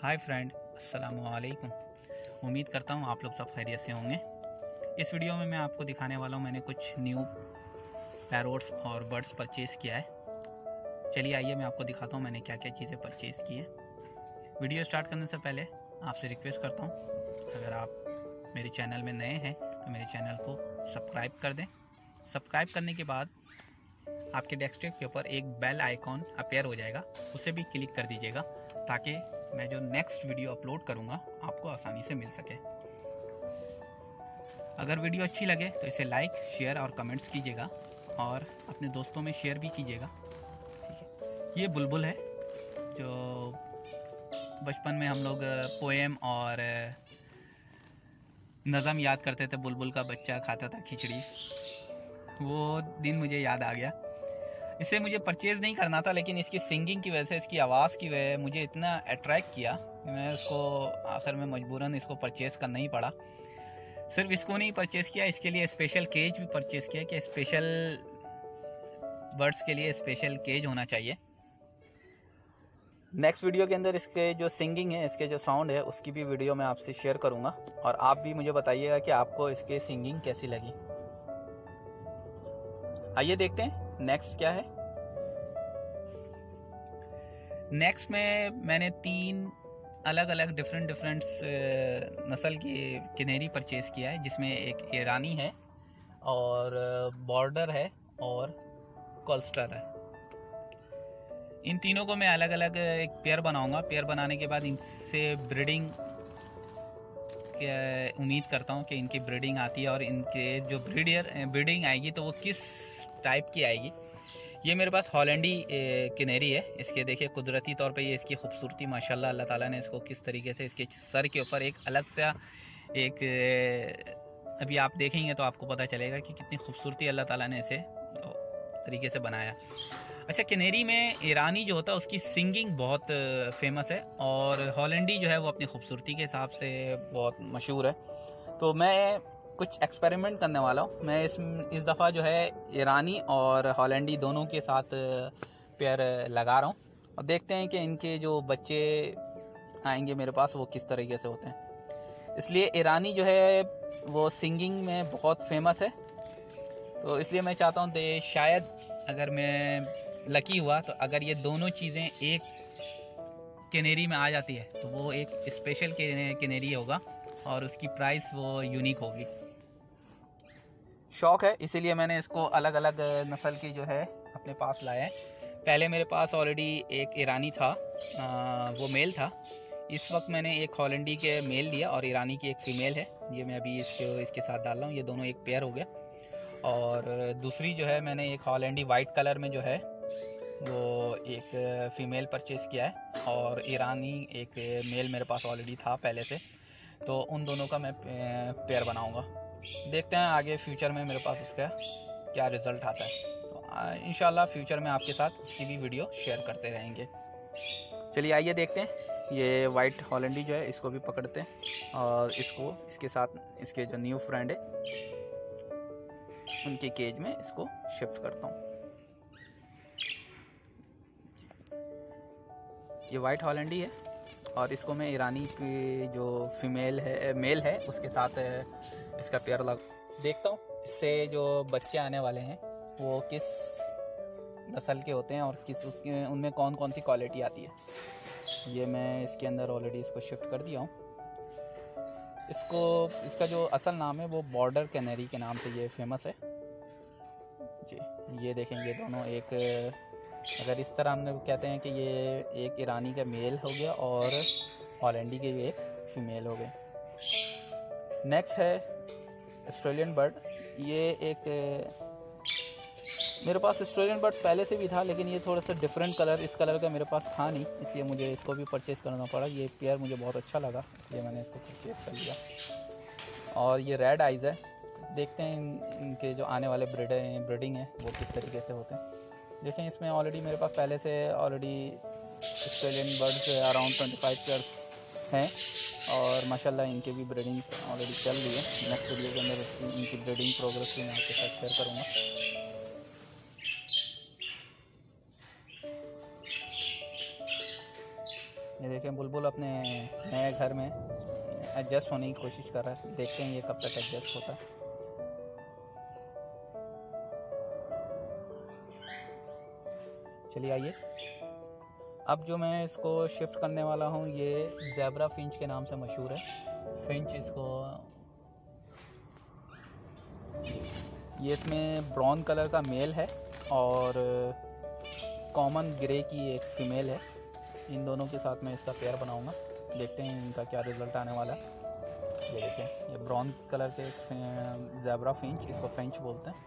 Hi friend, अस्सलाम वालेकुम। उम्मीद करता हूँ आप लोग सब खैरियत से होंगे। इस वीडियो में मैं आपको दिखाने वाला हूँ मैंने कुछ न्यू पैरोट्स और बर्ड्स परचेज़ किया है। चलिए आइए मैं आपको दिखाता हूँ मैंने क्या क्या चीज़ें परचेज़ की हैं। वीडियो स्टार्ट करने से पहले आपसे रिक्वेस्ट करता हूँ, अगर आप मेरे चैनल में नए हैं तो मेरे चैनल को सब्सक्राइब कर दें। सब्सक्राइब करने के बाद आपके डेस्कटॉप के ऊपर एक बेल आइकॉन अपेयर हो जाएगा, उसे भी क्लिक कर दीजिएगा ताकि मैं जो नेक्स्ट वीडियो अपलोड करूंगा आपको आसानी से मिल सके। अगर वीडियो अच्छी लगे तो इसे लाइक, शेयर और कमेंट्स कीजिएगा और अपने दोस्तों में शेयर भी कीजिएगा। ठीक है, ये बुलबुल है जो बचपन में हम लोग पोएम और नज़म याद करते थे। बुलबुल का बच्चा खाता था खिचड़ी, वो दिन मुझे याद आ गया। इसे मुझे परचेज़ नहीं करना था, लेकिन इसकी सिंगिंग की वजह से, इसकी आवाज़ की वजह मुझे इतना अट्रैक्ट किया कि मैं उसको आखिर में मजबूरन इसको परचेज़ करना ही पड़ा। सिर्फ इसको नहीं परचेज़ किया, इसके लिए स्पेशल केज भी परचेज़ किया कि स्पेशल बर्ड्स के लिए स्पेशल केज होना चाहिए। नेक्स्ट वीडियो के अंदर इसके जो सिंगिंग है, इसके जो साउंड है, उसकी भी वीडियो मैं आपसे शेयर करूँगा और आप भी मुझे बताइएगा कि आपको इसकी सिंगिंग कैसी लगी। आइए देखते हैं नेक्स्ट क्या है। नेक्स्ट में मैंने 3 अलग अलग डिफरेंट नस्ल की किनेरी परचेज़ किया है, जिसमें एक ईरानी है और बॉर्डर है और कोल्स्टर है। इन तीनों को मैं अलग अलग एक पेयर बनाऊंगा। पेयर बनाने के बाद इनसे ब्रीडिंग उम्मीद करता हूं कि इनकी ब्रीडिंग आती है और इनके जो ब्रीडिंग आएगी तो वो किस टाइप की आएगी। ये मेरे पास हॉलैंडी किनेरी है। इसके देखिए कुदरती तौर पे ये इसकी खूबसूरती, माशाल्लाह अल्लाह ताला ने इसको किस तरीके से इसके सर के ऊपर एक अलग सा एक अभी आप देखेंगे तो आपको पता चलेगा कि कितनी खूबसूरती अल्लाह ताला ने इसे तरीके से बनाया। अच्छा, किनेरी में ईरानी जो होता है उसकी सिंगिंग बहुत फेमस है और हॉलैंडी जो है वो अपनी खूबसूरती के हिसाब से बहुत मशहूर है। तो मैं कुछ एक्सपेरिमेंट करने वाला हूँ। मैं इस दफ़ा जो है ईरानी और हॉलैंडी दोनों के साथ पेयर लगा रहा हूँ और देखते हैं कि इनके जो बच्चे आएंगे मेरे पास वो किस तरीके से होते हैं। इसलिए ईरानी जो है वो सिंगिंग में बहुत फेमस है, तो इसलिए मैं चाहता हूँ कि शायद अगर मैं लकी हुआ तो अगर ये दोनों चीज़ें एक किनेरी में आ जाती है तो वो एक स्पेशल किनेरी होगा और उसकी प्राइस वो यूनिक होगी। शौक है, इसीलिए मैंने इसको अलग अलग नस्ल की जो है अपने पास लाया है। पहले मेरे पास ऑलरेडी एक ईरानी था, वो मेल था। इस वक्त मैंने एक हॉलैंडी के मेल लिया और ईरानी की एक फ़ीमेल है। ये मैं अभी इसके साथ डाल रहा हूँ। ये दोनों एक पेयर हो गया। और दूसरी जो है मैंने एक हॉलैंडी वाइट कलर में जो है वो एक फ़ीमेल परचेज़ किया है और ईरानी एक मेल मेरे पास ऑलरेडी था पहले से। तो उन दोनों का मैं पेयर बनाऊंगा। देखते हैं आगे फ्यूचर में मेरे पास उसका क्या रिज़ल्ट आता है। तो इंशाल्लाह फ्यूचर में आपके साथ उसकी भी वीडियो शेयर करते रहेंगे। चलिए आइए देखते हैं। ये वाइट हॉलैंडी जो है इसको भी पकड़ते हैं और इसको इसके साथ इसके जो न्यू फ्रेंड है उनके केज में इसको शिफ्ट करता हूँ। ये वाइट हॉलैंडी है और इसको मैं ईरानी की जो मेल है उसके साथ इसका पेयर देखता हूँ। इससे जो बच्चे आने वाले हैं वो किस नस्ल के होते हैं और उनमें कौन कौन सी क्वालिटी आती है। ये मैं इसके अंदर ऑलरेडी इसको शिफ्ट कर दिया हूँ। इसका जो असल नाम है वो बॉर्डर कैनेरी के नाम से ये फेमस है जी। ये देखेंगे दोनों एक, अगर इस तरह हमने कहते हैं कि ये एक ईरानी का मेल हो गया और हॉलैंडी के एक फीमेल हो गए। नेक्स्ट है ऑस्ट्रेलियन बर्ड। ये एक मेरे पास ऑस्ट्रेलियन बर्ड्स पहले से भी था, लेकिन ये थोड़ा सा डिफरेंट कलर, इस कलर का मेरे पास था नहीं, इसलिए मुझे इसको भी परचेज़ करना पड़ा। ये पेयर मुझे बहुत अच्छा लगा इसलिए मैंने इसको परचेज़ कर लिया। और ये रेड आइज़ है। देखते हैं इनके जो आने वाले ब्रीडिंग है वो किस तरीके से होते हैं। देखें इसमें ऑलरेडी मेरे पास पहले से already Australian birds around 25 pairs हैं और माशाल्लाह इनके भी ब्रीडिंग ऑलरेडी चल रही है। नेक्स्ट वीडियो के अंदर इनकी ब्रीडिंग प्रोग्रेस भी मैं आपके साथ शेयर करूँगा। ये देखें बुलबुल अपने नए घर में एडजस्ट होने की कोशिश कर रहा है। देखते हैं ये कब तक एडजस्ट होता है। चलिए आइए, अब जो मैं इसको शिफ्ट करने वाला हूँ ये ज़ेब्रा फिंच के नाम से मशहूर है। फिंच इसको, ये इसमें ब्राउन कलर का मेल है और कॉमन ग्रे की एक फ़ीमेल है। इन दोनों के साथ मैं इसका पेयर बनाऊंगा। देखते हैं इनका क्या रिज़ल्ट आने वाला है। ये देखिए, ये ब्राउन कलर के ज़ेब्रा फिंच, इसको फिंच बोलते हैं।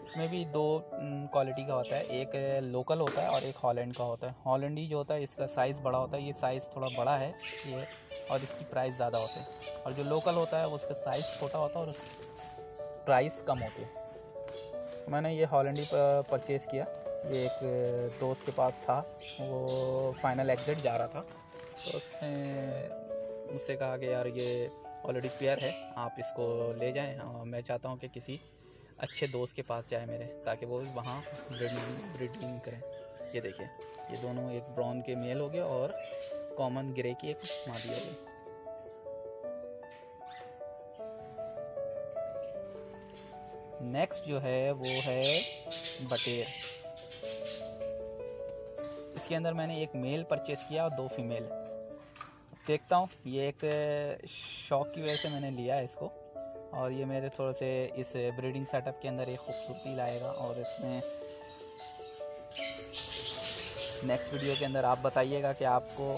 इसमें भी दो क्वालिटी का होता है, एक लोकल होता है और एक हॉलैंड का होता है। हॉलैंडी जो होता है इसका साइज़ बड़ा होता है, ये साइज़ थोड़ा बड़ा है ये, और इसकी प्राइस ज़्यादा होती है। और जो लोकल होता है उसका साइज़ छोटा होता है और उसकी प्राइस कम होती है। मैंने ये हॉलैंडी परचेज़ किया, ये एक दोस्त के पास था, वो फाइनल एग्जिट जा रहा था, तो उसने मुझसे कहा कि यार ये ऑलरेडी पेयर है, आप इसको ले जाएं। मैं चाहता हूं कि किसी अच्छे दोस्त के पास जाए मेरे, ताकि वो वहाँ ब्रीडिंग करें। ये देखिए, ये दोनों एक ब्राउन के मेल हो गए और कॉमन ग्रे की एक मादी हो गई। नेक्स्ट जो है वो है बटेर। इसके अंदर मैंने एक मेल परचेज़ किया और 2 फीमेल। देखता हूँ, ये एक शौक की वजह से मैंने लिया है इसको, और ये मेरे थोड़े से इस ब्रीडिंग सेटअप के अंदर एक खूबसूरती लाएगा। और इसमें नेक्स्ट वीडियो के अंदर आप बताइएगा कि आपको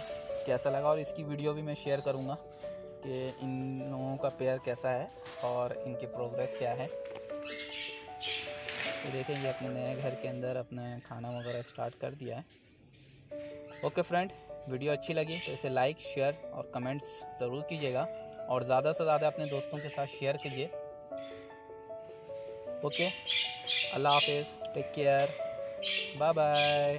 कैसा लगा, और इसकी वीडियो भी मैं शेयर करूँगा कि इन लोगों का पेयर कैसा है और इनकी प्रोग्रेस क्या है। तो देखें, ये अपने नए घर के अंदर अपना खाना वगैरह स्टार्ट कर दिया है। ओके फ्रेंड, वीडियो अच्छी लगी तो इसे लाइक, शेयर और कमेंट्स ज़रूर कीजिएगा, और ज़्यादा से ज़्यादा अपने दोस्तों के साथ शेयर कीजिए। ओके, अल्लाह हाफिज़, टेक केयर, बाय बाय।